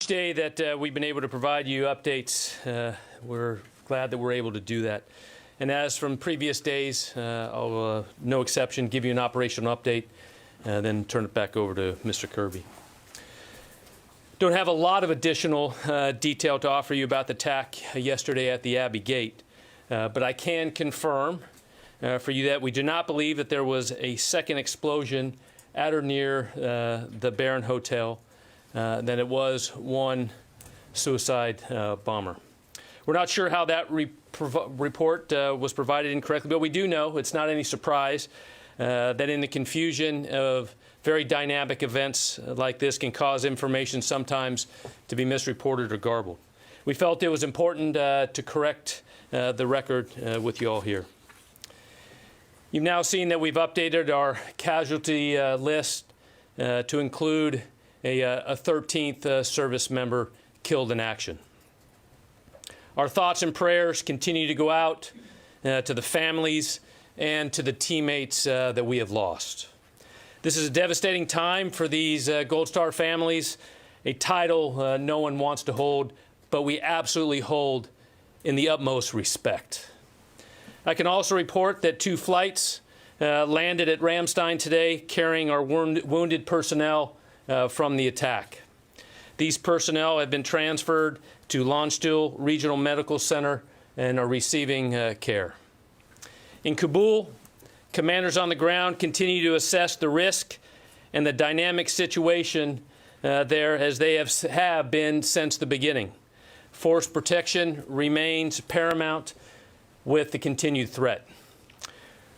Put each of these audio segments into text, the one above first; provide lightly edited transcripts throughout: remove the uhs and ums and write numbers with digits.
Each day that we've been able to provide you updates, we're glad that we're able to do that. And as from previous days, I'll, no exception, give you an operational update, then turn it back over to Mr. Kirby. Don't have a lot of additional detail to offer you about the attack yesterday at the Abbey Gate, but I can confirm for you that we do not believe that there was a second explosion at or near the Barron Hotel, that it was one suicide bomber. We're not sure how that report was provided incorrectly, but we do know it's not any surprise that in the confusion of very dynamic events like this can cause information sometimes to be misreported or garbled. We felt it was important to correct the record with you all here. You've now seen that we've updated our casualty list to include a 13th service member killed in action. Our thoughts and prayers continue to go out to the families and to the teammates that we have lost. This is a devastating time for these Gold Star families, a title no one wants to hold, but we absolutely hold in the utmost respect. I can also report that 2 flights landed at Ramstein today carrying our wounded personnel from the attack. These personnel have been transferred to Landstuhl Regional Medical Center and are receiving care. In Kabul, commanders on the ground continue to assess the risk and the dynamic situation there as they have been since the beginning. Force protection remains paramount with the continued threat.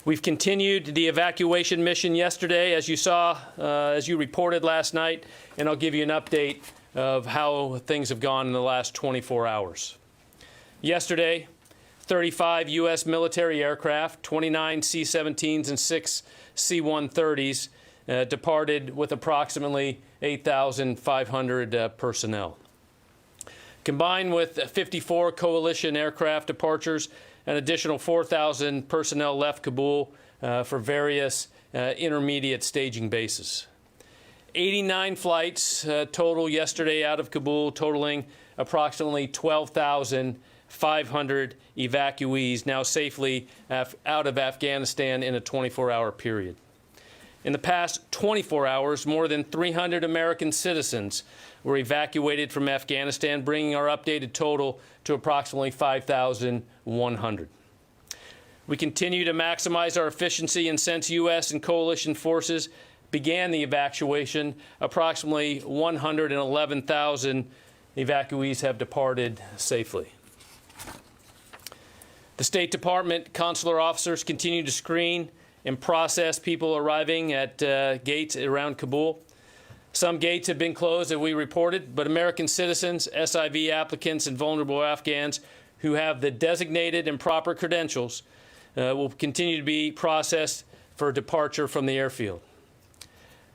We've continued the evacuation mission yesterday, as you saw, as you reported last night, and I'll give you an update of how things have gone in the last 24 hours. Yesterday, 35 U.S. military aircraft, 29 C-17s and 6 C-130s departed with approximately 8,500 personnel. Combined with 54 coalition aircraft departures, an additional 4,000 personnel left Kabul for various intermediate staging bases. 89 flights total yesterday out of Kabul, totaling approximately 12,500 evacuees now safely out of Afghanistan in a 24-hour period. In the past 24 hours, more than 300 American citizens were evacuated from Afghanistan, bringing our updated total to approximately 5,100. We continue to maximize our efficiency, and since U.S. and coalition forces began the evacuation, approximately 111,000 evacuees have departed safely. The State Department consular officers continue to screen and process people arriving at gates around Kabul. Some gates have been closed, as we reported, but American citizens, SIV applicants, and vulnerable Afghans who have the designated and proper credentials will continue to be processed for departure from the airfield.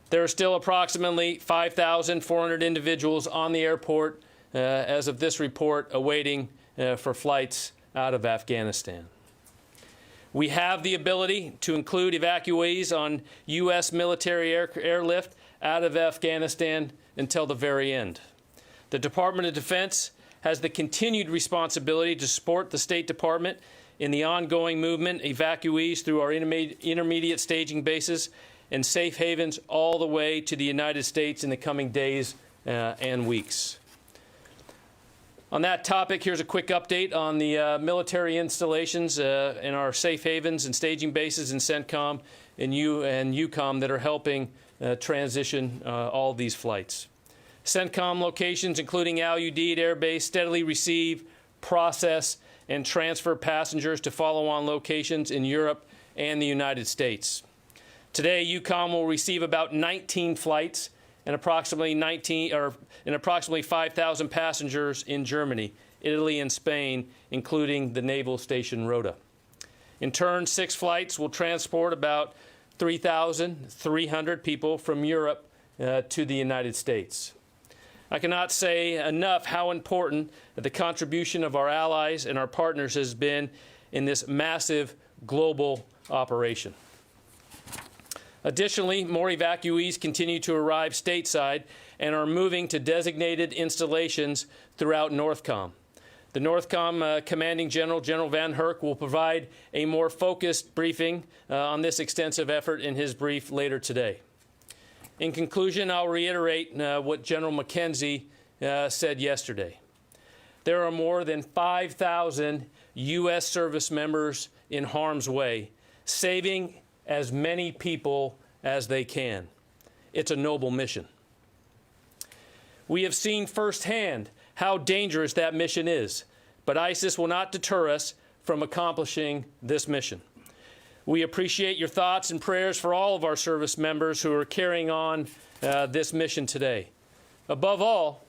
There are still approximately 5,400 individuals on the airport as of this report awaiting for flights out of Afghanistan. We have the ability to include evacuees on U.S. military airlift out of Afghanistan until the very end. The Department of Defense has the continued responsibility to support the State Department in the ongoing movement evacuees through our intermediate staging bases and safe havens all the way to the United States in the coming days and weeks. On that topic, here's a quick update on the military installations in our safe havens and staging bases in CENTCOM and EUCOM that are helping transition all these flights. CENTCOM locations, including Al Udeid Air Base, steadily receive, process, and transfer passengers to follow-on locations in Europe and the United States. Today, EUCOM will receive about 19 flights and approximately 5,000 passengers in Germany, Italy, and Spain, including the Naval Station Rota. In turn, 6 flights will transport about 3,300 people from Europe to the United States. I cannot say enough how important the contribution of our allies and our partners has been in this massive global operation. Additionally, more evacuees continue to arrive stateside and are moving to designated installations throughout NORTHCOM. The NORTHCOM Commanding General, General Van Herk, will provide a more focused briefing on this extensive effort in his brief later today. In conclusion, I'll reiterate what General McKenzie said yesterday. There are more than 5,000 U.S. service members in harm's way, saving as many people as they can. It's a noble mission. We have seen firsthand how dangerous that mission is, but ISIS will not deter us from accomplishing this mission. We appreciate your thoughts and prayers for all of our service members who are carrying on this mission today. Above all,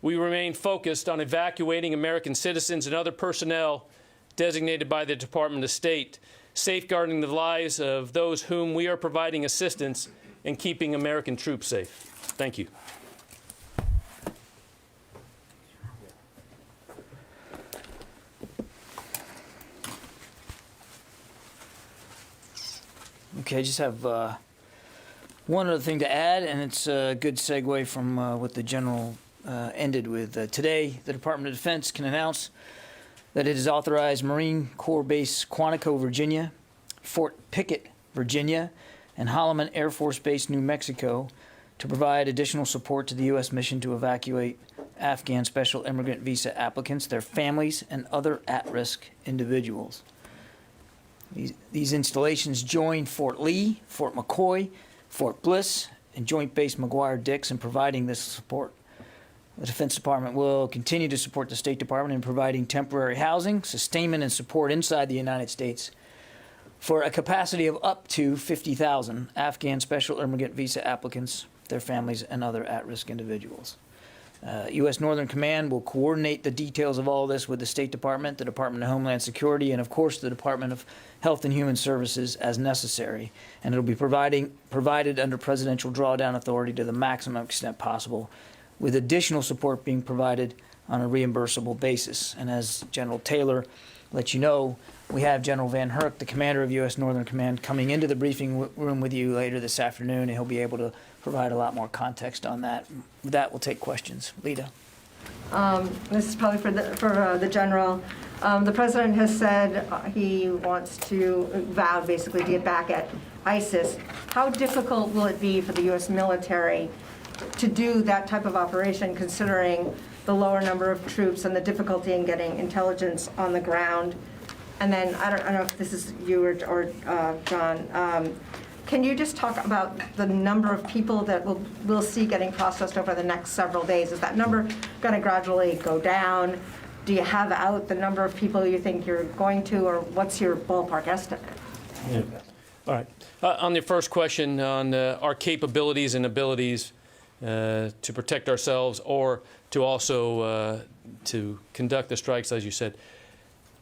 we remain focused on evacuating American citizens and other personnel designated by the Department of State, safeguarding the lives of those whom we are providing assistance and keeping American troops safe. Thank you. Okay, I just have one other thing to add, and it's a good segue from what the General ended with. Today, the Department of Defense can announce that it has authorized Marine Corps Base Quantico, Virginia, Fort Pickett, Virginia, and Holloman Air Force Base, New Mexico, to provide additional support to the U.S. mission to evacuate Afghan special immigrant visa applicants, their families, and other at-risk individuals. These installations join Fort Lee, Fort McCoy, Fort Bliss, and Joint Base McGuire-Dix in providing this support. The Defense Department will continue to support the State Department in providing temporary housing, sustainment, and support inside the United States for a capacity of up to 50,000 Afghan special immigrant visa applicants, their families, and other at-risk individuals. U.S. Northern Command will coordinate the details of all this with the State Department, the Department of Homeland Security, and, of course, the Department of Health and Human Services as necessary. And it will be provided under presidential drawdown authority to the maximum extent possible, with additional support being provided on a reimbursable basis. And as General Taylor let you know, we have General Van Herk, the commander of U.S. Northern Command, coming into the briefing room with you later this afternoon, and he'll be able to provide a lot more context on that. With that, we'll take questions. Lita. This is probably for the general. The president has said he wants to vow basically to get back at ISIS. How difficult will it be for the U.S. military to do that type of operation, considering the lower number of troops and the difficulty in getting intelligence on the ground? And then, I don't know if this is you or John, can you just talk about the number of people that we'll see getting processed over the next several days? Is that number going to gradually go down? Do you have out the number of people you think you're going to, or what's your ballpark estimate? Yeah. All right. On the first question on our capabilities and abilities to protect ourselves or to also to conduct the strikes, as you said.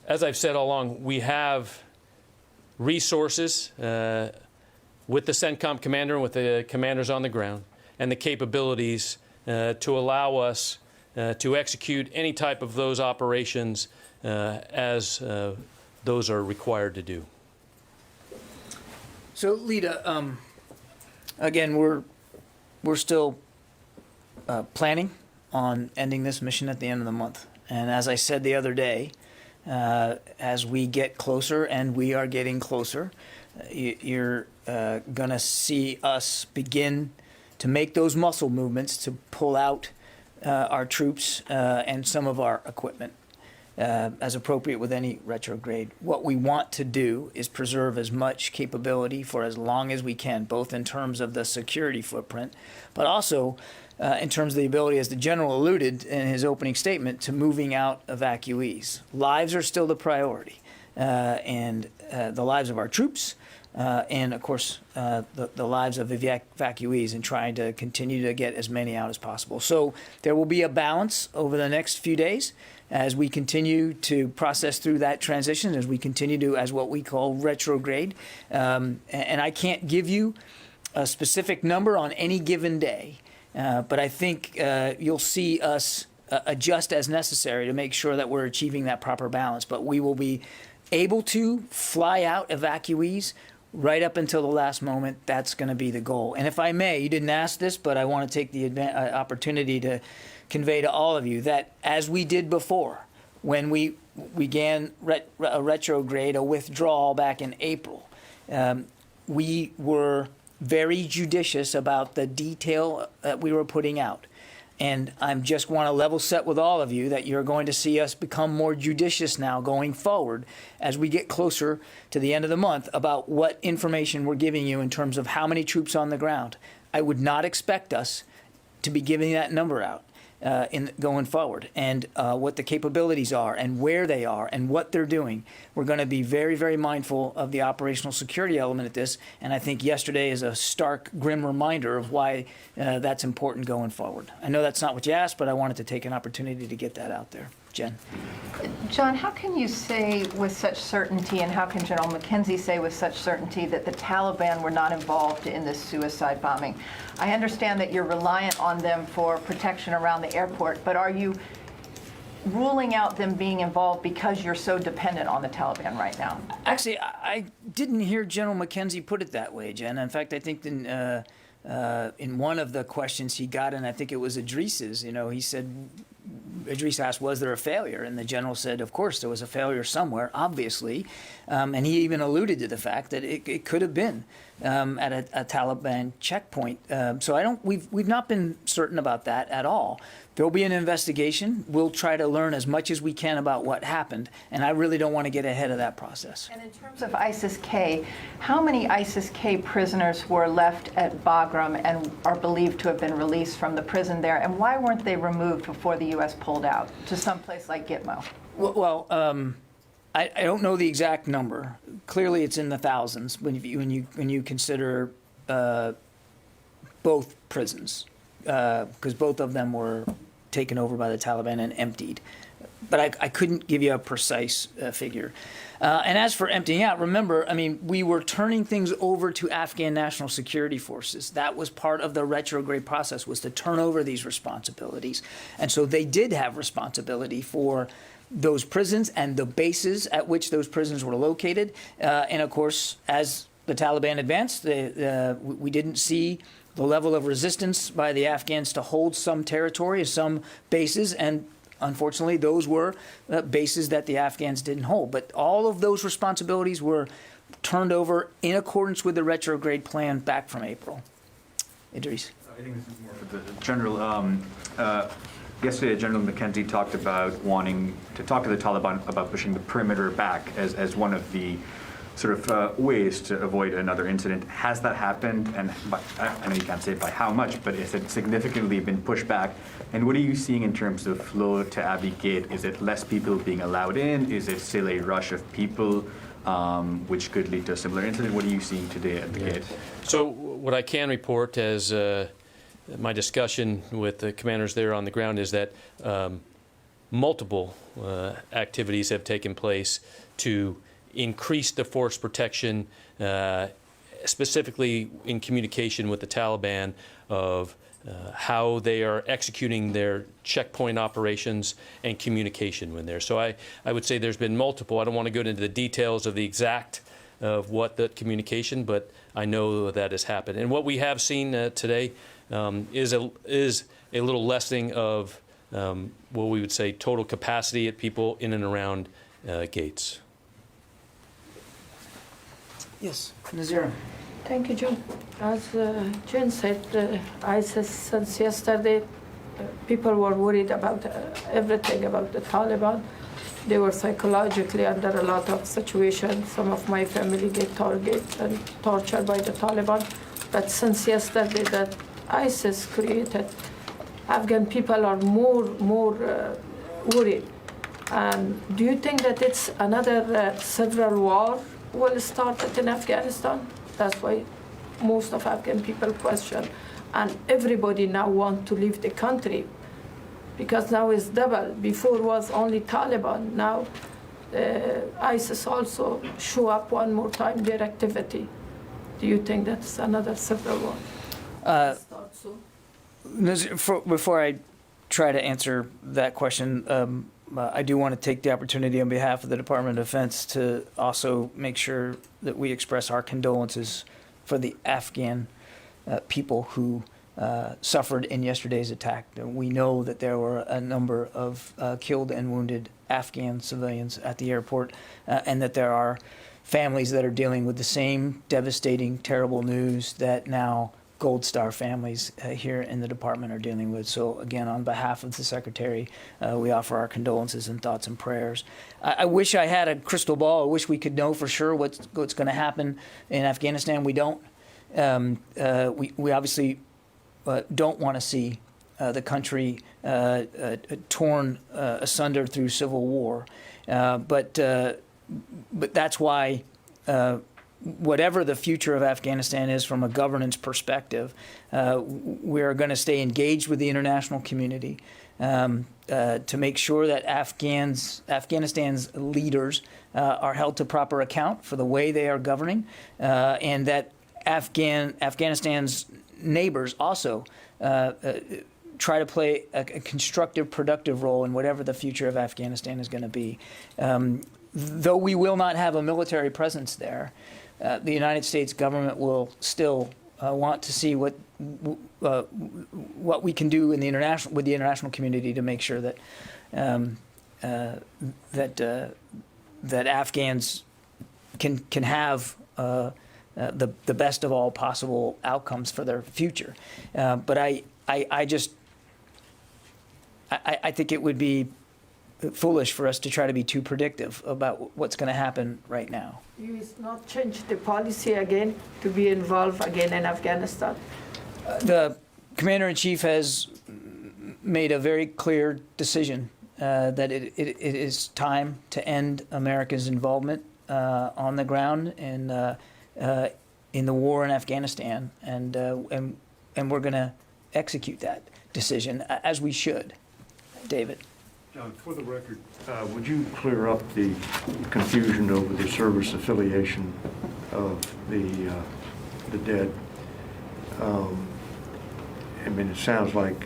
As I've said all along, we have resources with the CENTCOM commander and with the commanders on the ground and the capabilities to allow us to execute any type of those operations as those are required to do. So, Lita, again, we're still planning on ending this mission at the end of the month. And as I said the other day, as we get closer, and we are getting closer, you're going to see us begin to make those muscle movements to pull out our troops and some of our equipment as appropriate with any retrograde. What we want to do is preserve as much capability for as long as we can, both in terms of the security footprint, but also in terms of the ability, as the general alluded in his opening statement, to moving out evacuees. Lives are still the priority, and the lives of our troops, and of course the lives of evacuees, and trying to continue to get as many out as possible. So there will be a balance over the next few days as we continue to process through that transition, as we continue to, as what we call, retrograde. And I can't give you a specific number on any given day, but I think you'll see us adjust as necessary to make sure that we're achieving that proper balance. But we will be able to fly out evacuees right up until the last moment, that's going to be the goal. And if I may, you didn't ask this, but I want to take the opportunity to convey to all of you that as we did before, when we began a retrograde, a withdrawal back in April, we were very judicious about the detail that we were putting out. And I just want to level set with all of you that you're going to see us become more judicious now going forward as we get closer to the end of the month about what information we're giving you in terms of how many troops on the ground. I would not expect us to be giving that number out in going forward, and what the capabilities are and where they are and what they're doing. We're going to be very, very mindful of the operational security element of this, and I think yesterday is a stark, grim reminder of why that's important going forward. I know that's not what you asked, but I wanted to take an opportunity to get that out there. Jen. John, how can you say with such certainty, and how can General McKenzie say with such certainty that the Taliban were not involved in this suicide bombing? I understand that you're reliant on them for protection around the airport, but are you ruling out them being involved because you're so dependent on the Taliban right now? Actually, I didn't hear General McKenzie put it that way, Jen. In fact, I think in one of the questions he got, and I think it was Idris's, he said, Idris asked, was there a failure? And the general said, of course, there was a failure somewhere, obviously. And he even alluded to the fact that it could have been at a Taliban checkpoint. So we've not been certain about that at all. There'll be an investigation. We'll try to learn as much as we can about what happened. And I really don't want to get ahead of that process. And in terms of ISIS-K, how many ISIS-K prisoners were left at Bagram and are believed to have been released from the prison there? And why weren't they removed before the U.S. pulled out to some place like Gitmo? Well, I don't know the exact number. Clearly, it's in the thousands when you consider both prisons, because both of them were taken over by the Taliban and emptied. But I couldn't give you a precise figure. And as for emptying out, remember, we were turning things over to Afghan National Security Forces. That was part of the retrograde process, was to turn over these responsibilities. And so they did have responsibility for those prisons and the bases at which those prisons were located. And of course, as the Taliban advanced, we didn't see the level of resistance by the Afghans to hold some territory, some bases, and unfortunately, those were bases that the Afghans didn't hold. But all of those responsibilities were turned over in accordance with the retrograde plan back from April. Idris. I think this is more for the general. Yesterday, General McKenzie talked about wanting to talk to the Taliban about pushing the perimeter back as one of the sort of ways to avoid another incident. Has that happened? And I know you can't say by how much, but has it significantly been pushed back? And what are you seeing in terms of flow to Abbey Gate? Is it less people being allowed in? Is it still a rush of people, which could lead to a similar incident? What are you seeing today at the gate? So what I can report as my discussion with the commanders there on the ground is that multiple activities have taken place to increase the force protection, specifically in communication with the Taliban of how they are executing their checkpoint operations and communication when there. So I would say there's been multiple. I don't want to go into the details of the exact of what the communication, but I know that has happened. And what we have seen today is a little lessening of what we would say total capacity at people in and around gates. Yes, Nazira. Thank you, John. As Jen said, ISIS since yesterday, people were worried about everything about the Taliban. They were psychologically under a lot of situations. Some of my family get targeted and tortured by the Taliban. But since yesterday that ISIS created, Afghan people are more worried. Do you think that it's another civil war will start in Afghanistan? That's why most of Afghan people question. And everybody now want to leave the country because now it's double. Before was only Taliban. Now ISIS also show up one more time their activity. Do you think that's another civil war? Before I try to answer that question, I do want to take the opportunity on behalf of the Department of Defense to also make sure that we express our condolences for the Afghan people who suffered in yesterday's attack. We know that there were a number of killed and wounded Afghan civilians at the airport, and that there are families that are dealing with the same devastating, terrible news that now Gold Star families here in the department are dealing with. So again, on behalf of the Secretary, we offer our condolences and thoughts and prayers. I wish I had a crystal ball. I wish we could know for sure what's going to happen in Afghanistan. We don't. We obviously don't want to see the country torn asunder through civil war. But that's why whatever the future of Afghanistan is from a governance perspective, we're going to stay engaged with the international community to make sure that Afghanistan's leaders are held to proper account for the way they are governing, and that Afghanistan's neighbors also try to play a constructive, productive role in whatever the future of Afghanistan is going to be. Though we will not have a military presence there, the United States government will still want to see what we can do in the international community to make sure that that Afghans can have the best of all possible outcomes for their future. But I think it would be foolish for us to try to be too predictive about what's going to happen right now. You will not change the policy again to be involved again in Afghanistan? The Commander-in-Chief has made a very clear decision that it is time to end America's involvement on the ground in the war in Afghanistan, and we're going to execute that decision as we should. David. John, for the record, would you clear up the confusion over the service affiliation of the dead? I mean, it sounds like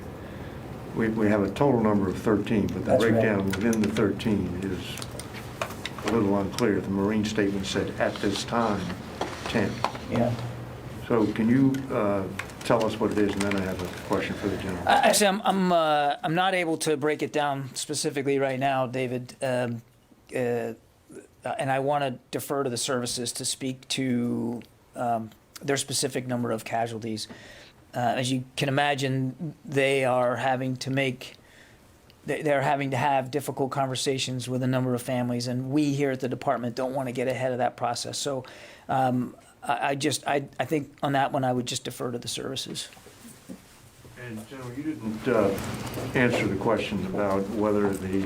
we have a total number of 13, but the That's breakdown right. within the 13 is a little unclear. The Marine statement said at this time 10. Yeah. So can you tell us what it is, and then I have a question for the general. Actually, I'm not able to break it down specifically right now, David, and I want to defer to the services to speak to their specific number of casualties. As you can imagine, they're having to have difficult conversations with a number of families, and we here at the department don't want to get ahead of that process. So I think on that one I would just defer to the services. And General, you didn't answer the questions about whether the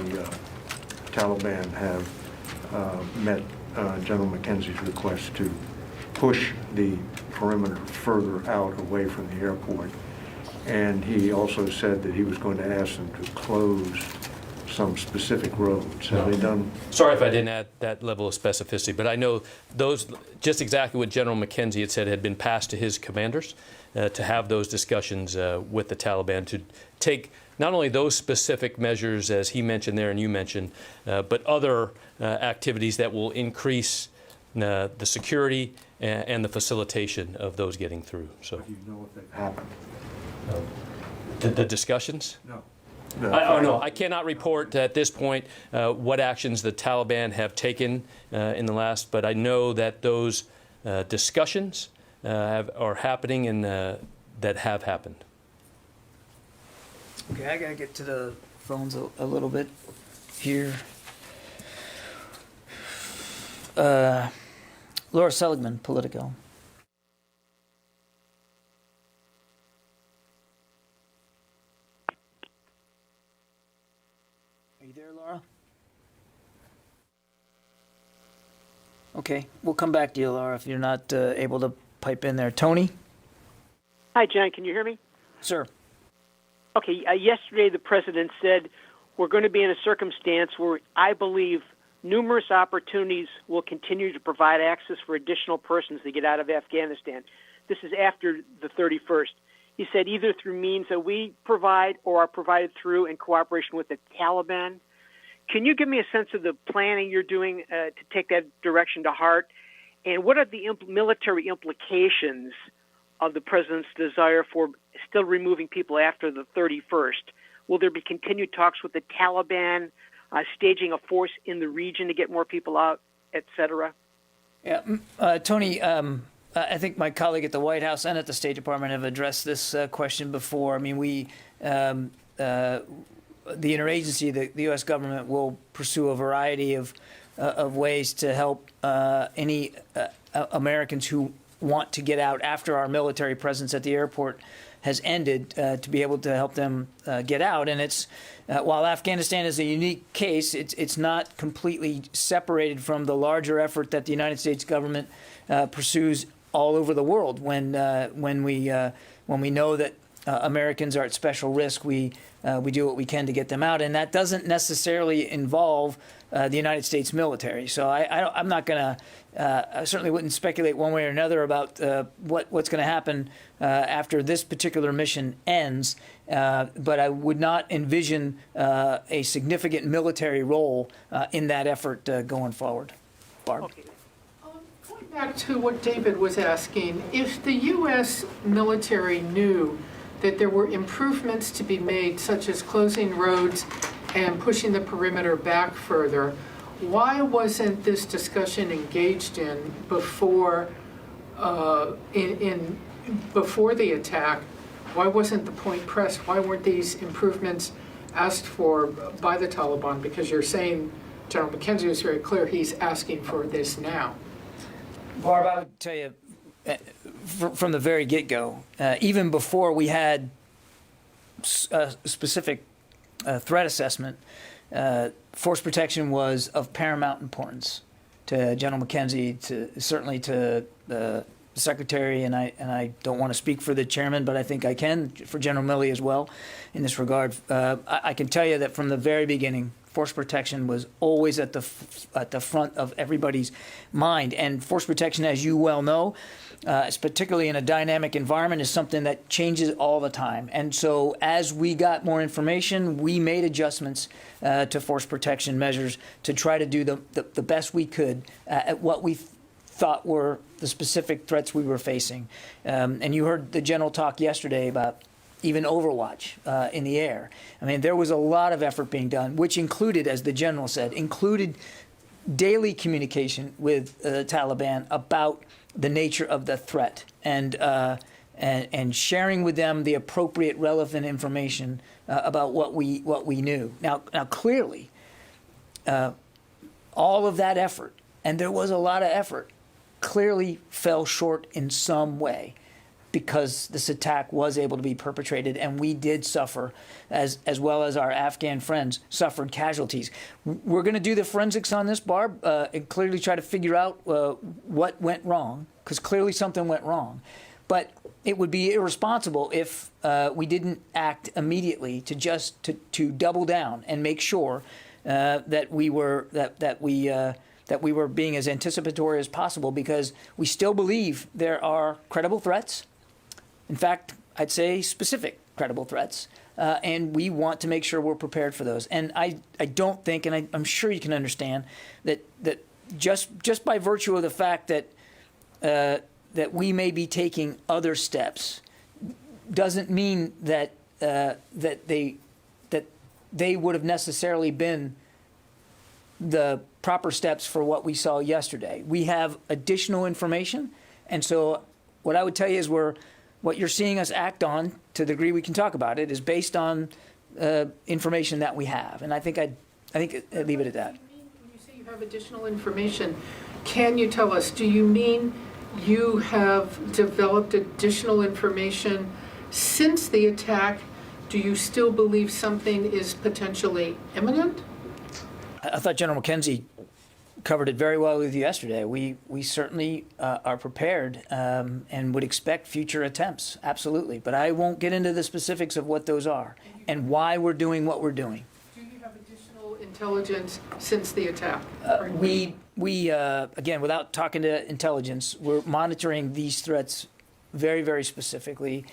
Taliban have met General McKenzie's request to push the perimeter further out away from the airport. And he also said that he was going to ask them to close some specific roads. Have they done? Sorry if I didn't add that level of specificity, but I know those, just exactly what General McKenzie had said, had been passed to his commanders to have those discussions with the Taliban to take not only those specific measures as he mentioned there and you mentioned, but other activities that will increase the security and the facilitation of those getting through. So, Do you know if they've happened? the discussions? No. No, I cannot report at this point what actions the Taliban have taken in the last, but I know that those discussions are happening and that have happened. Okay, I gotta get to the phones a little bit here. Laura Seligman, Politico. Are you there, Laura? Okay, we'll come back to you, Laura, if you're not able to pipe in there. Tony? Hi, John. Can you hear me? Sir. Okay. Yesterday, the president said we're going to be in a circumstance where I believe numerous opportunities will continue to provide access for additional persons to get out of Afghanistan. This is after the 31st. He said either through means that we provide or are provided through in cooperation with the Taliban. Can you give me a sense of the planning you're doing to take that direction to heart? And what are the military implications of the president's desire for still removing people after the 31st? Will there be continued talks with the Taliban, staging a force in the region to get more people out, et cetera? Yeah, Tony, I think my colleague at the White House and at the State Department have addressed this question before. I mean, the interagency, the U.S. government will pursue a variety of ways to help any Americans who want to get out after our military presence at the airport has ended, to be able to help them get out. And it's while Afghanistan is a unique case, it's not completely separated from the larger effort that the United States government pursues all over the world. When we know that Americans are at special risk, we do what we can to get them out, and that doesn't necessarily involve the United States military. So I'm not going to. I certainly wouldn't speculate one way or another about what's going to happen after this particular mission ends. But I would not envision a significant military role in that effort going forward. Barb. Okay. Going back to what David was asking, if the U.S. military knew that there were improvements to be made, such as closing roads and pushing the perimeter back further, why wasn't this discussion engaged in before before the attack? Why wasn't the point pressed? Why weren't these improvements asked for by the Taliban? Because you're saying, General McKenzie was very clear, he's asking for this now. Barb, I would tell you, from the very get-go, even before we had a specific threat assessment, force protection was of paramount importance to General McKenzie, certainly to the Secretary, and I don't want to speak for the chairman, but I think I can for General Milley as well in this regard. I can tell you that from the very beginning, force protection was always at the front of everybody's mind, and force protection, as you well know, particularly in a dynamic environment, is something that changes all the time. And so as we got more information, we made adjustments to force protection measures to try to do the best we could at what we thought were the specific threats we were facing. And you heard the general talk yesterday about even Overwatch in the air. I mean, there was a lot of effort being done, which included, as the general said, daily communication with the Taliban about the nature of the threat and sharing with them the appropriate, relevant information about what we knew. Now clearly, all of that effort, and there was a lot of effort, clearly fell short in some way, because this attack was able to be perpetrated, and we did suffer, as well as our Afghan friends suffered casualties. We're going to do the forensics on this, Barb, and clearly try to figure out what went wrong, because clearly something went wrong. But it would be irresponsible if we didn't act immediately to double down and make sure that we were being as anticipatory as possible, because we still believe there are credible threats. In fact, I'd say specific credible threats, and we want to make sure we're prepared for those. And I don't think, and I'm sure you can understand, that just by virtue of the fact that we may be taking other steps doesn't mean that they would have necessarily been the proper steps for what we saw yesterday. We have additional information, and so what I would tell you is what you're seeing us act on, to the degree we can talk about it, is based on information that we have, and I think I'd leave it at that. When you say you have additional information, can you tell us, do you mean you have developed additional information since the attack? Do you still believe something is potentially imminent? I thought General McKenzie covered it very well with you yesterday. We certainly are prepared and would expect future attempts, absolutely. But I won't get into the specifics of what those are and why we're doing what we're doing. Do you have additional intelligence since the attack? We again, without talking to intelligence, we're monitoring these threats very, very specifically,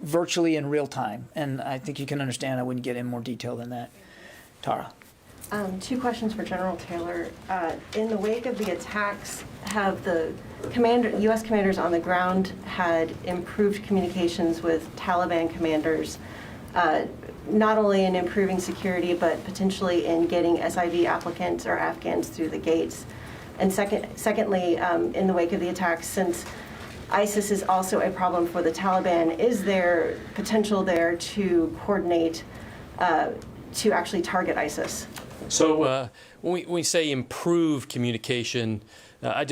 virtually in real time. And I think you can understand I wouldn't get in more detail than that. Tara. Two questions for General Taylor. In the wake of the attacks, have the U.S. commanders on the ground had improved communications with Taliban commanders, not only in improving security, but potentially in getting SIV applicants or Afghans through the gates? And secondly, in the wake of the attacks, since ISIS is also a problem for the Taliban, is there potential there to coordinate to actually target ISIS? So when we say improve communication, I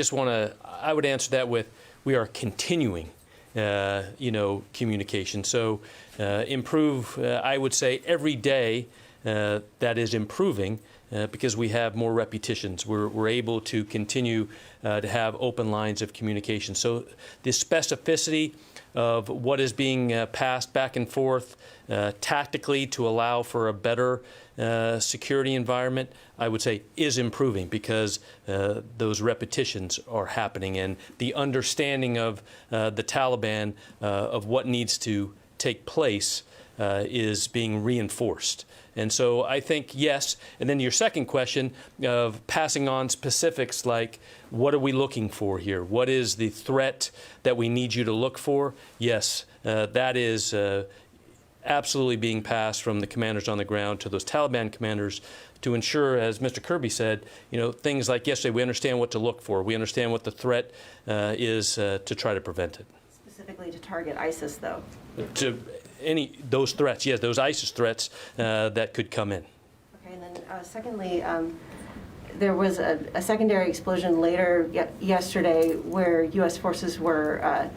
would answer that with, we are continuing, communication. So improve, I would say every day that is improving because we have more repetitions. We're able to continue to have open lines of communication. So the specificity of what is being passed back and forth tactically to allow for a better security environment, I would say is improving because those repetitions are happening, and the understanding of the Taliban of what needs to take place is being reinforced. And so I think yes. And then your second question of passing on specifics like, what are we looking for here? What is the threat that we need you to look for? Yes, that is absolutely being passed from the commanders on the ground to those Taliban commanders to ensure, as Mr. Kirby said, things like yesterday, we understand what to look for. We understand what the threat is to try to prevent it. Specifically to target ISIS, though? Those threats, yes, those ISIS threats that could come in. Okay, and then secondly, there was a secondary explosion later yesterday where U.S. forces were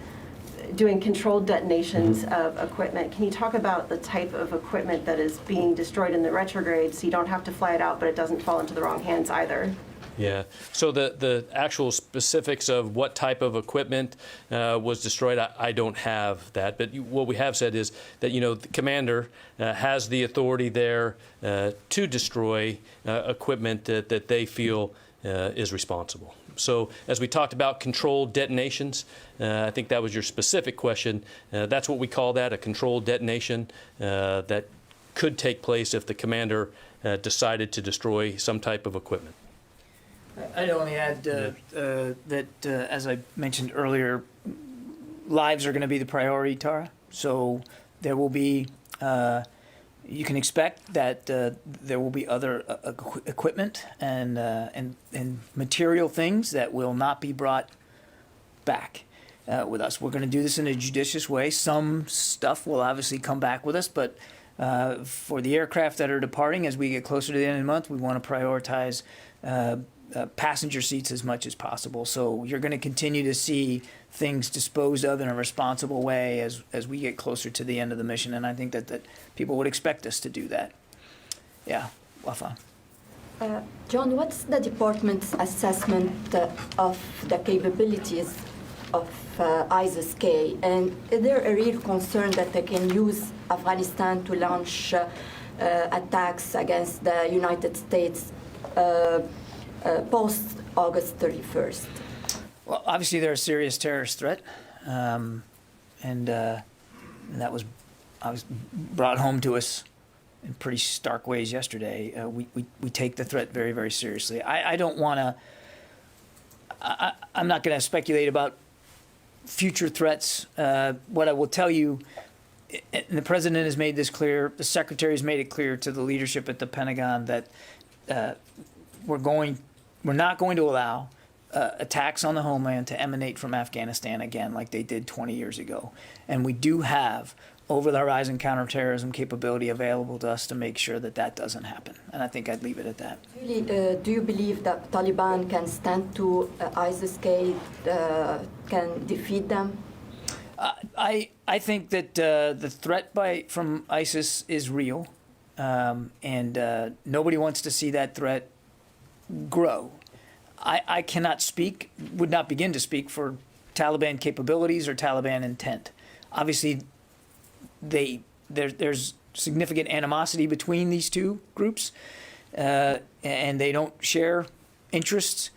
doing controlled detonations of equipment. Can you talk about the type of equipment that is being destroyed in the retrograde so you don't have to fly it out, but it doesn't fall into the wrong hands either? Yeah. So the actual specifics of what type of equipment was destroyed, I don't have that. But what we have said is that, the commander has the authority there to destroy equipment that they feel is responsible. So as we talked about controlled detonations, I think that was your specific question. That's what we call that, a controlled detonation that could take place if the commander decided to destroy some type of equipment. I'd only add that, as I mentioned earlier, lives are going to be the priority, Tara. So there will be, you can expect that there will be other equipment and material things that will not be brought back with us. We're going to do this in a judicious way. Some stuff will obviously come back with us, but for the aircraft that are departing, as we get closer to the end of the month, we want to prioritize passenger seats as much as possible. So you're going to continue to see things disposed of in a responsible way as we get closer to the end of the mission. And I think that people would expect us to do that. Yeah, Wafa. John, what's the department's assessment of the capabilities of ISIS-K? And is there a real concern that they can use Afghanistan to launch attacks against the United States post-August 31st? Well, obviously they're a serious terrorist threat, and that was brought home to us in pretty stark ways yesterday. We take the threat very, very seriously. I don't want to. I'm not going to speculate about future threats. What I will tell you, and the president has made this clear, the secretary has made it clear to the leadership at the Pentagon that we're not going to allow attacks on the homeland to emanate from Afghanistan again like they did 20 years ago. And we do have over-the-horizon counterterrorism capability available to us to make sure that that doesn't happen. And I think I'd leave it at that. Really, do you believe that Taliban can stand to ISIS-K, can defeat them? I think that the threat from ISIS is real, and nobody wants to see that threat grow. I cannot speak, would not begin to speak for Taliban capabilities or Taliban intent. Obviously, there's significant animosity between these two groups, and they don't share interests.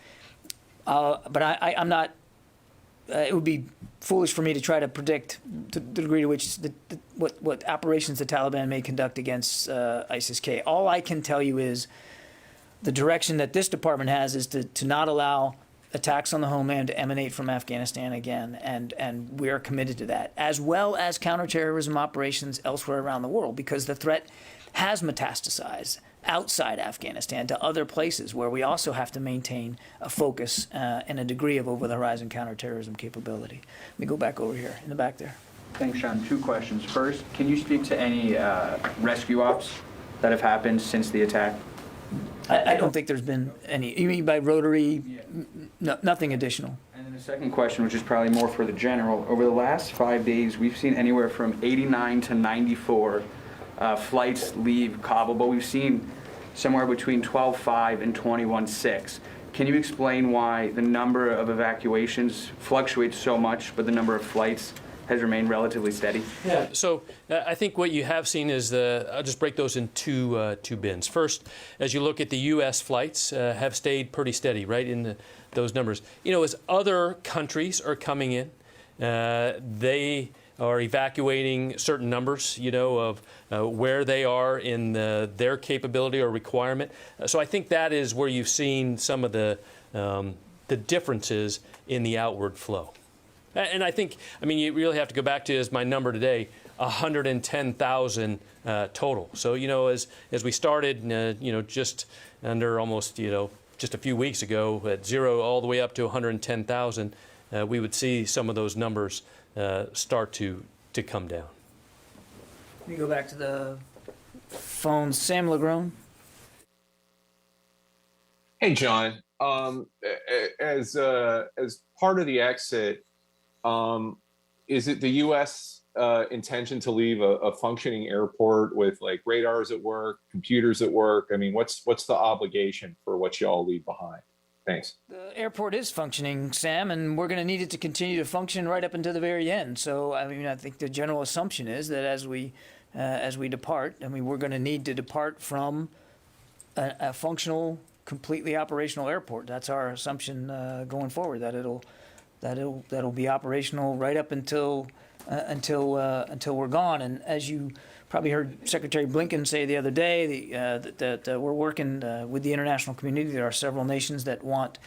But I'm not. It would be foolish for me to try to predict the degree to which what operations the Taliban may conduct against ISIS-K. All I can tell you is the direction that this department has is to not allow attacks on the homeland to emanate from Afghanistan again, and we are committed to that, as well as counterterrorism operations elsewhere around the world, because the threat has metastasized outside Afghanistan to other places where we also have to maintain a focus and a degree of over-the-horizon counterterrorism capability. Let me go back over here, in the back there. Thanks, Sean. 2 questions. First, can you speak to any rescue ops that have happened since the attack? I don't think there's been any. You mean by rotary? No, nothing additional. And then the second question, which is probably more for the general. Over the last 5 days, we've seen anywhere from 89 to 94 flights leave Kabul, but we've seen somewhere between 12.5 and 21.6. Can you explain why the number of evacuations fluctuates so much, but the number of flights has remained relatively steady? Yeah, so I think what you have seen is I'll just break those in two bins. First, as you look at the U.S. flights, have stayed pretty steady, right, in those numbers. You know, as other countries are coming in, they are evacuating certain numbers, you know, of where they are in their capability or requirement. So I think that is where you've seen some of the differences in the outward flow. And I think, I mean, you really have to go back to, as my number today, 110,000 total. So, you know, as we started, you know, just under almost, you know, just a few weeks ago at 0 all the way up to 110,000, we would see some of those numbers start to come down. Let me go back to the phone. Sam Legrone. Hey, John. As part of the exit, is it the U.S. Intention to leave a functioning airport with like radars at work, computers at work? I mean, what's the obligation for what y'all leave behind? Thanks. The airport is functioning, Sam, and we're going to need it to continue to function right up until the very end. So, I mean, I think the general assumption is that as we depart, I mean, we're going to need to depart from a functional, completely operational airport. That's our assumption going forward. That'll be operational right up until we're gone. And as you probably heard Secretary Blinken say the other day, that we're working with the international community. There are several nations that want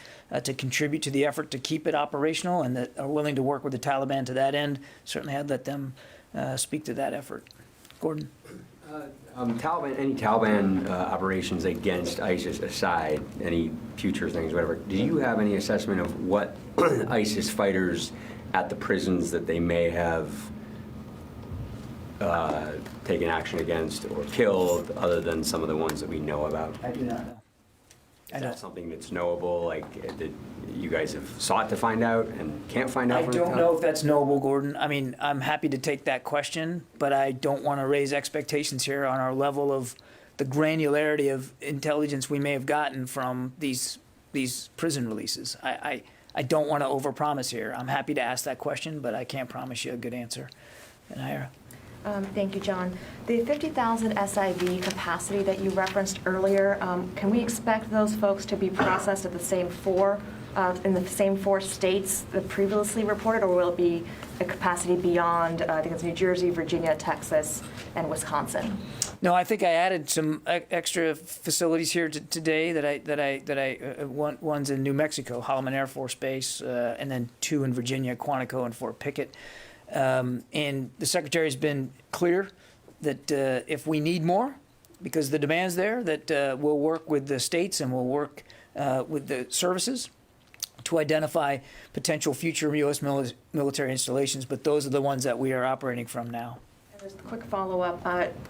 to contribute to the effort to keep it operational and that are willing to work with the Taliban to that end. Certainly, I'd let them speak to that effort. Gordon. Any Taliban operations against ISIS aside, any future things, whatever, do you have any assessment of what ISIS fighters at the prisons that they may have taken action against or killed, other than some of the ones that we know about? I do not know. Is that something that's knowable, like that you guys have sought to find out and can't find out? I don't know if that's knowable, Gordon. I mean, I'm happy to take that question, but I don't want to raise expectations here on our level of the granularity of intelligence we may have gotten from these prison releases. I don't want to overpromise here. I'm happy to ask that question, but I can't promise you a good answer. And Ira. Thank you, John. The 50,000 SIV capacity that you referenced earlier, can we expect those folks to be processed at the same in the same 4 states that previously reported, or will it be a capacity beyond, I think it's New Jersey, Virginia, Texas, and Wisconsin? No, I think I added some extra facilities here today one's in New Mexico, Holloman Air Force Base, and then 2 in Virginia, Quantico and Fort Pickett. And the Secretary's been clear that if we need more, because the demand's there, that we'll work with the states and we'll work with the services to identify potential future U.S. military installations, but those are the ones that we are operating from now. Just a quick follow-up.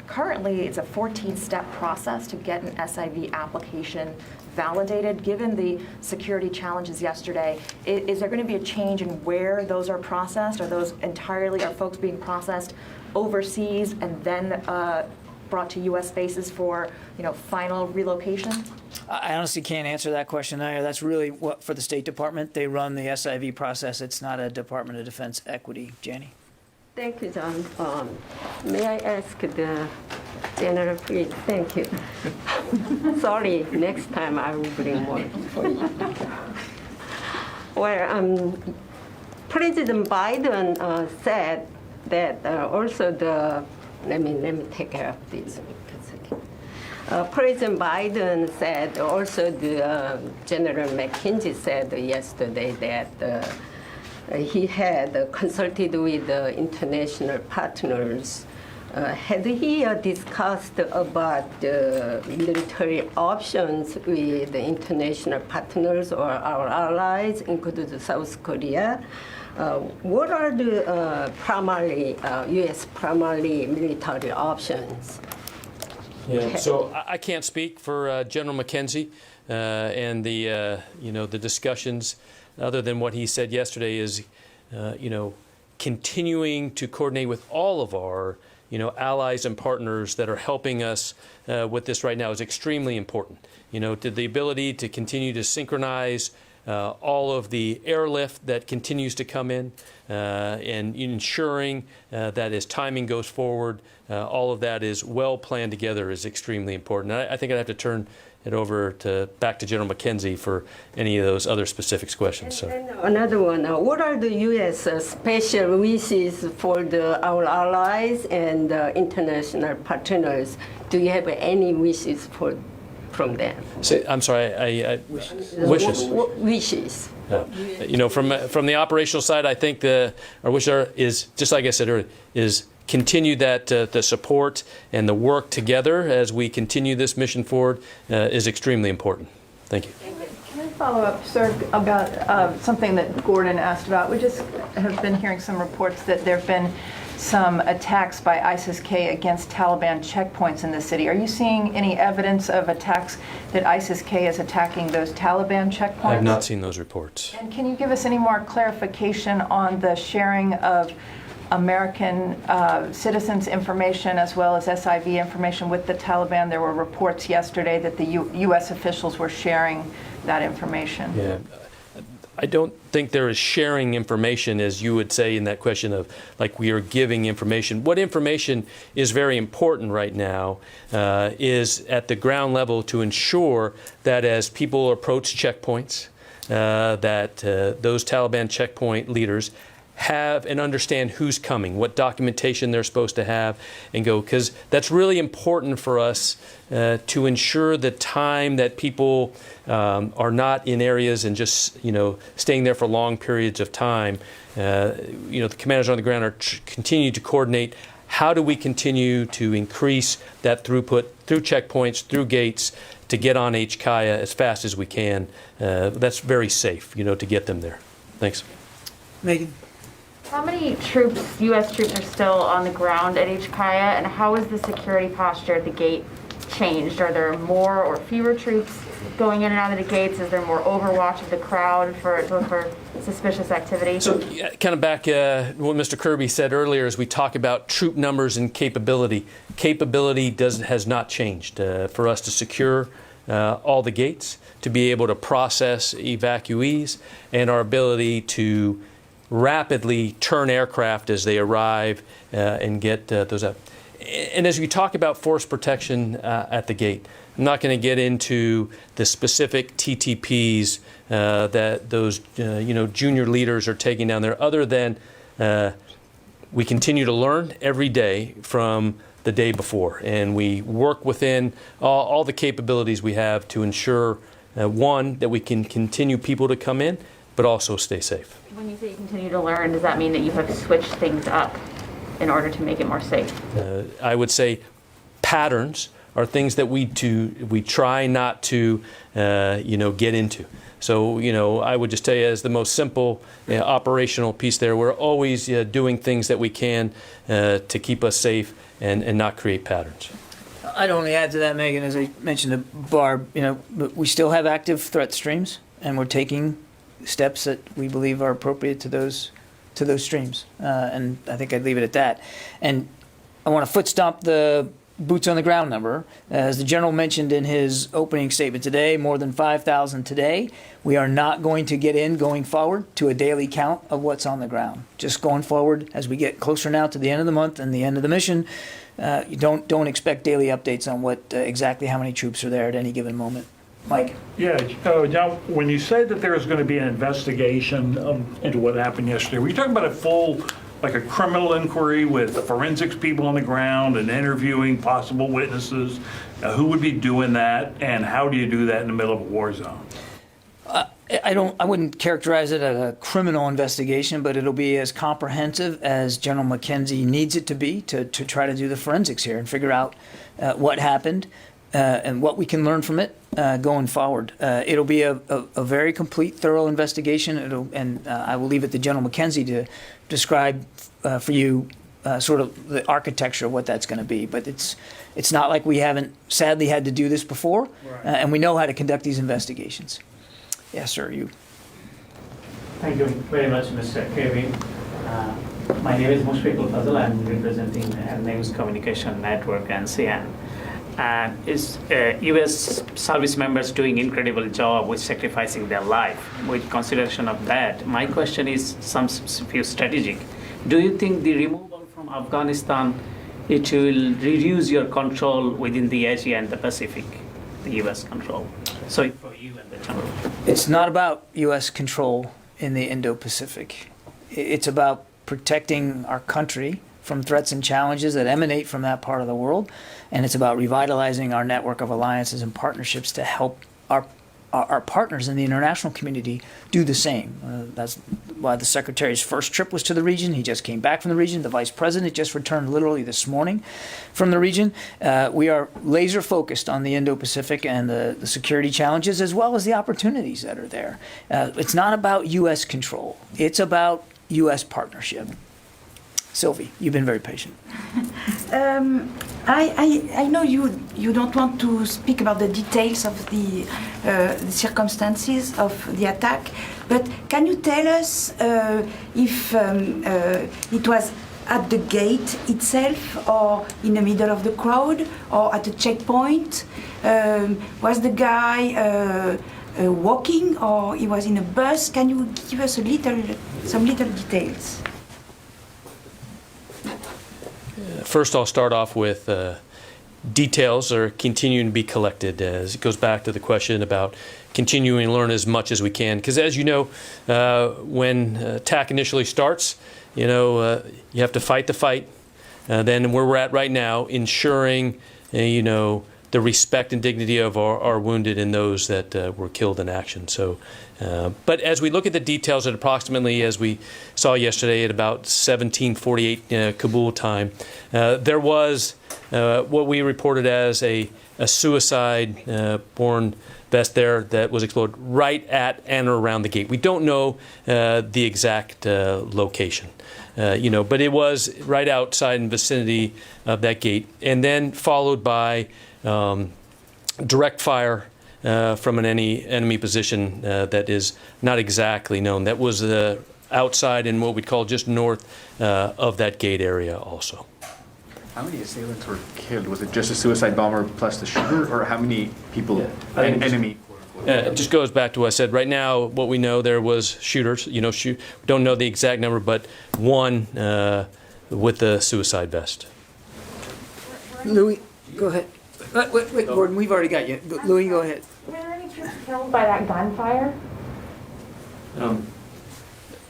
Currently, it's a 14-step process to get an SIV application validated. Given the security challenges yesterday, is there going to be a change in where those are processed? Are folks being processed overseas and then brought to U.S. bases for, final relocation? I honestly can't answer that question either. That's really what for the State Department. They run the SIV process. It's not a Department of Defense equity. Janie. Thank you, John. May I ask the General, please? Thank you. Sorry, next time I will bring more for you. Well, President Biden said that also let me take care of this. President Biden said, also the General McKenzie said yesterday that he had consulted with the international partners. Had he discussed about the military options with the international partners or our allies, including South Korea? What are the U.S. primary military options? Yeah, so I can't speak for General McKenzie and the the discussions. Other than what he said yesterday, is continuing to coordinate with all of our allies and partners that are helping us with this right now is extremely important. The ability to continue to synchronize all of the airlift that continues to come in and ensuring that as timing goes forward, all of that is well planned together is extremely important. I think I'd have to turn it over back to General McKenzie for any of those other specific questions. And another one, what are the U.S. Special wishes for our allies and international partners? Do you have any wishes from them? I'm sorry, wishes. Wishes. From the operational side, I think our wish is, just like I said earlier, is continue the support and the work together as we continue this mission forward is extremely important. Thank you. Can I follow up, sir, about something that Gordon asked about? We just have been hearing some reports that there have been some attacks by ISIS-K against Taliban checkpoints in the city. Are you seeing any evidence of attacks that ISIS-K is attacking those Taliban checkpoints? I have not seen those reports. And can you give us any more clarification on the sharing of American citizens' information as well as SIV information with the Taliban? There were reports yesterday that the U.S. officials were sharing that information. Yeah. I don't think there is sharing information, as you would say in that question of, like, we are giving information. What information is very important right now is at the ground level to ensure that as people approach checkpoints, that those Taliban checkpoint leaders have and understand who's coming, what documentation they're supposed to have, and go, because that's really important for us to ensure the time that people are not in areas and just staying there for long periods of time. The commanders on the ground are continue to coordinate. How do we continue to increase that throughput through checkpoints, through gates, to get on HKIA as fast as we can? That's very safe, to get them there. Thanks. Megan. How many troops, U.S. troops, are still on the ground at HKIA, and how is the security posture at the gate changed? Are there more or fewer troops going in and out of the gates? Is there more overwatch of the crowd for suspicious activity? So, kind of back what Mr. Kirby said earlier, as we talk about troop numbers and capability. Capability has not changed for us to secure all the gates, to be able to process evacuees, and our ability to rapidly turn aircraft as they arrive and get those up. And as we talk about force protection at the gate, I'm not going to get into the specific TTPs that those junior leaders are taking down there, other than we continue to learn every day from the day before, and we work within all the capabilities we have to ensure, one, that we can continue people to come in, but also stay safe. When you say you continue to learn, does that mean that you have switched things up in order to make it more safe? I would say patterns are things that we try not to get into. So I would just tell you, as the most simple operational piece there, we're always doing things that we can to keep us safe and not create patterns. I'd only add to that, Megan, as I mentioned to Barb, we still have active threat streams, and we're taking steps that we believe are appropriate to those streams. And I think I'd leave it at that. And I want to foot stomp the boots on the ground number. As the general mentioned in his opening statement today, more than 5,000 today. We are not going to get in going forward to a daily count of what's on the ground. Just going forward, as we get closer now to the end of the month and the end of the mission, you don't expect daily updates on what exactly how many troops are there at any given moment. Mike? Yeah, now, when you said that there was going to be an investigation into what happened yesterday, were you talking about a full, like a criminal inquiry with the forensics people on the ground and interviewing possible witnesses Who would be doing that, and how do you do that in the middle of a war zone? I wouldn't characterize it as a criminal investigation, but it'll be as comprehensive as General McKenzie needs it to be to try to do the forensics here and figure out what happened and what we can learn from it going forward. It'll be a very complete, thorough investigation. I will leave it to General McKenzie to describe for you sort of the architecture of what that's going to be. But it's not like we haven't sadly had to do this before, and we know how to conduct these investigations. Yes, sir, you. Thank you very much, Mr. Kirby. My name is Mushfiqul Fazal. I'm representing News Communication Network and CN. And is U.S. service members doing incredible job with sacrificing their life? With consideration of that, my question is few strategic. Do you think the removal from Afghanistan, it will reduce your control within the Asia and the Pacific, the U.S. control? So for you and the general. It's not about U.S. control in the Indo-Pacific. It's about protecting our country from threats and challenges that emanate from that part of the world, and it's about revitalizing our network of alliances and partnerships to help our partners in the international community do the same. That's why the Secretary's first trip was to the region. He just came back from the region. The Vice President just returned literally this morning from the region. We are laser focused on the Indo-Pacific and the security challenges as well as the opportunities that are there. It's not about U.S. control. It's about U.S. partnership. Sylvie, you've been very patient. I know you don't want to speak about the details of the circumstances of the attack, but can you tell us if it was at the gate itself or in the middle of the crowd or at a checkpoint? Was the guy walking or he was in a bus? Can you give us some little details? First, I'll start off with details are continuing to be collected as it goes back to the question about continuing to learn as much as we can. Because as you know, when attack initially starts, you have to fight the fight. Then where we're at right now, ensuring, the respect and dignity of our wounded and those that were killed in action. So, but as we look at the details at approximately, as we saw yesterday at about 17:48 Kabul time, there was what we reported as a suicide-borne vest there that was exploded right at and around the gate. We don't know the exact location, but it was right outside in vicinity of that gate, and then followed by direct fire from an enemy position that is not exactly known. That was outside in what we'd call just north of that gate area also. How many assailants were killed? Was it just a suicide bomber plus the shooter, or how many people, enemy? It just goes back to what I said. Right now, what we know, there was shooters. We don't know the exact number, but one with the suicide vest. Louis, go ahead. Wait, Gordon, we've already got you. Louis, go ahead. Were there any troops killed by that gunfire?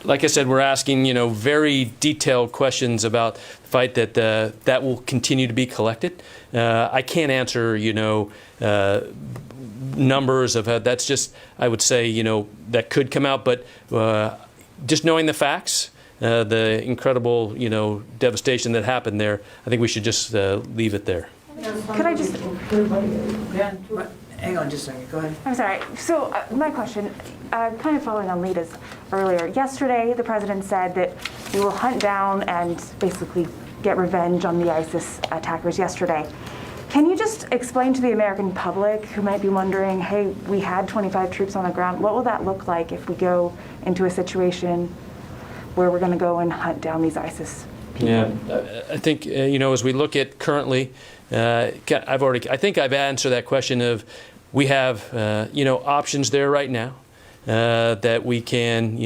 Like I said, we're asking, very detailed questions about the fight that will continue to be collected. I can't answer, numbers of that's just, I would say, that could come out, but just knowing the facts, the incredible, devastation that happened there, I think we should just leave it there. Could I just... Hang on just a second. Go ahead. I'm sorry. So my question, kind of following on Lita's earlier. Yesterday, the president said that we will hunt down and basically get revenge on the ISIS attackers yesterday. Can you just explain to the American public who might be wondering, hey, we had 25 troops on the ground. What will that look like if we go into a situation where we're going to go and hunt down these ISIS people? Yeah, I think, as we look at currently, I think I've answered that question of we have, options there right now that we can,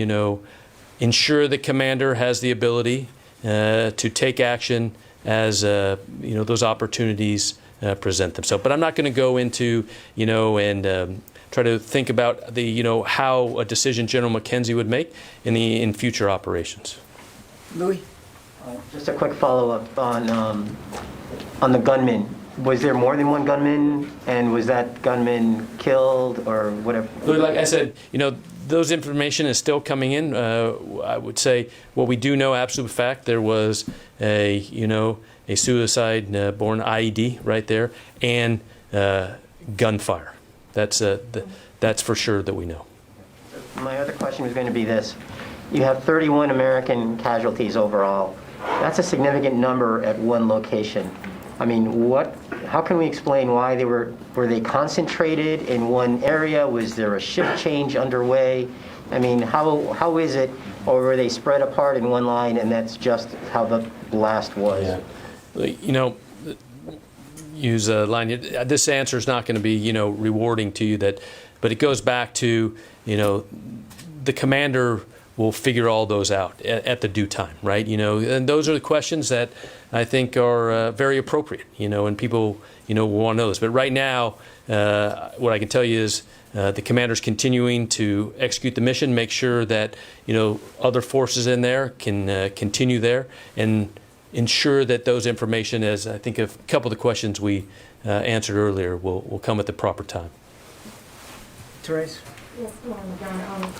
ensure the commander has the ability to take action as, those opportunities present themselves. But I'm not going to go into, and try to think about the, how a decision General McKenzie would make in future operations. Louis? Just a quick follow-up on the gunman. was there more than one gunman, and was that gunman killed or whatever? Like I said, those information is still coming in. I would say what we do know, absolute fact, there was a suicide-born IED right there, and gunfire. That's for sure that we know. My other question was going to be this. You have 31 American casualties overall. That's a significant number at one location. I mean, how can we explain why were they concentrated in one area? Was there a shift change underway? I mean, how is it, or were they spread apart in one line and that's just how the blast was? Yeah. Use a line. This answer is not going to be, rewarding to you, but it goes back to, the commander will figure all those out at the due time, right? And those are the questions that I think are very appropriate, and people, will want to know this. But right now, what I can tell you is the commander's continuing to execute the mission, make sure that, other forces in there can continue there, and ensure that those information, as I think a couple of the questions we answered earlier, will come at the proper time. Therese? Yes,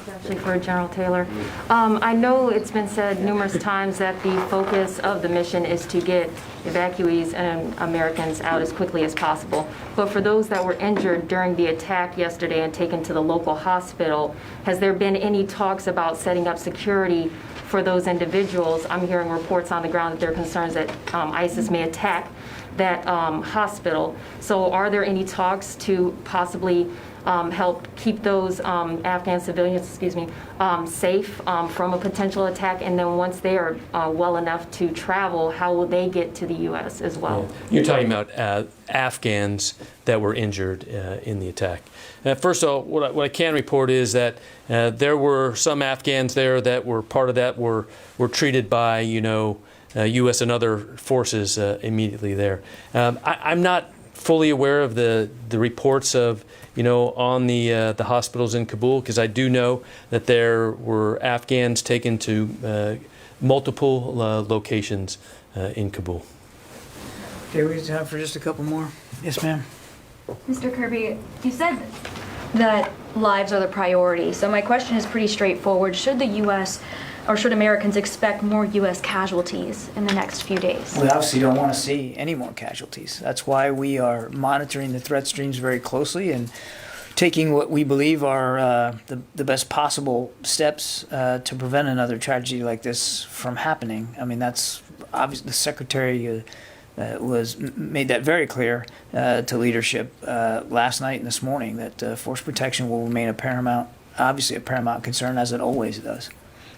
actually for General Taylor. I know it's been said numerous times that the focus of the mission is to get evacuees and Americans out as quickly as possible. But for those that were injured during the attack yesterday and taken to the local hospital, has there been any talks about setting up security for those individuals? I'm hearing reports on the ground that there are concerns that ISIS may attack that hospital. So are there any talks to possibly help keep those Afghan civilians, safe from a potential attack? And then once they are well enough to travel, how will they get to the U.S. as well? Yeah. You're talking about Afghans that were injured in the attack. First of all, what I can report is that there were some Afghans there that were part of that were treated by U.S. and other forces immediately there. I'm not fully aware of the reports of on the hospitals in Kabul, because I do know that there were Afghans taken to multiple locations in Kabul. Okay, we have time for just a couple more. Yes, ma'am. Mr. Kirby, you said that lives are the priority. So my question is pretty straightforward. Should the U.S. or should Americans expect more U.S. casualties in the next few days? We obviously don't want to see any more casualties. That's why we are monitoring the threat streams very closely and taking what we believe are the best possible steps to prevent another tragedy like this from happening. I mean, that's obviously the Secretary made that very clear to leadership last night and this morning, that force protection will remain obviously a paramount concern, as it always does.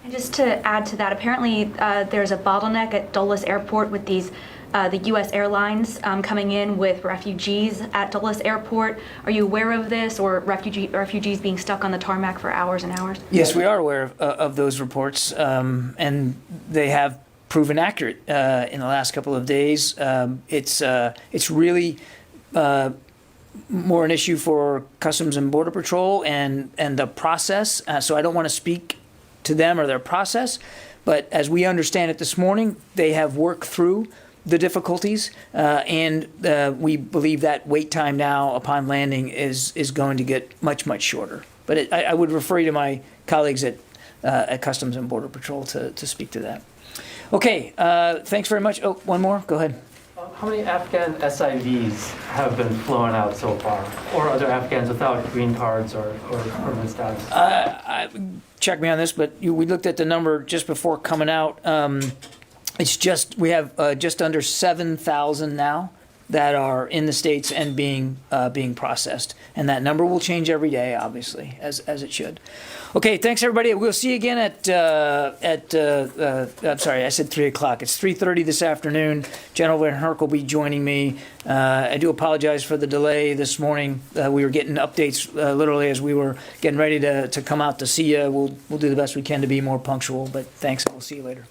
And just to add to that, apparently there's a bottleneck at Dulles Airport with the U.S. airlines coming in with refugees at Dulles Airport. Are you aware of this, or refugees being stuck on the tarmac for hours and hours? Yes, we are aware of those reports, and they have proven accurate in the last couple of days. It's really more an issue for Customs and Border Patrol and the process. So I don't want to speak to them or their process, but as we understand it this morning, they have worked through the difficulties, and we believe that wait time now upon landing is going to get much, much shorter. But I would refer you to my colleagues at Customs and Border Patrol to speak to that. Okay, thanks very much. Oh, one more, go ahead. How many Afghan SIVs have been flown out so far, or other Afghans without green cards or permanent status? Check me on this, but we looked at the number just before coming out. We have just under 7,000 now that are in the States and being processed, and that number will change every day, obviously, as it should. Okay, thanks everybody. We'll see you again I'm sorry, I said 3 o'clock. It's 3:30 this afternoon. General Van Herk will be joining me. I do apologize for the delay this morning. We were getting updates literally as we were getting ready to come out to see you. We'll do the best we can to be more punctual, but thanks, and we'll see you later.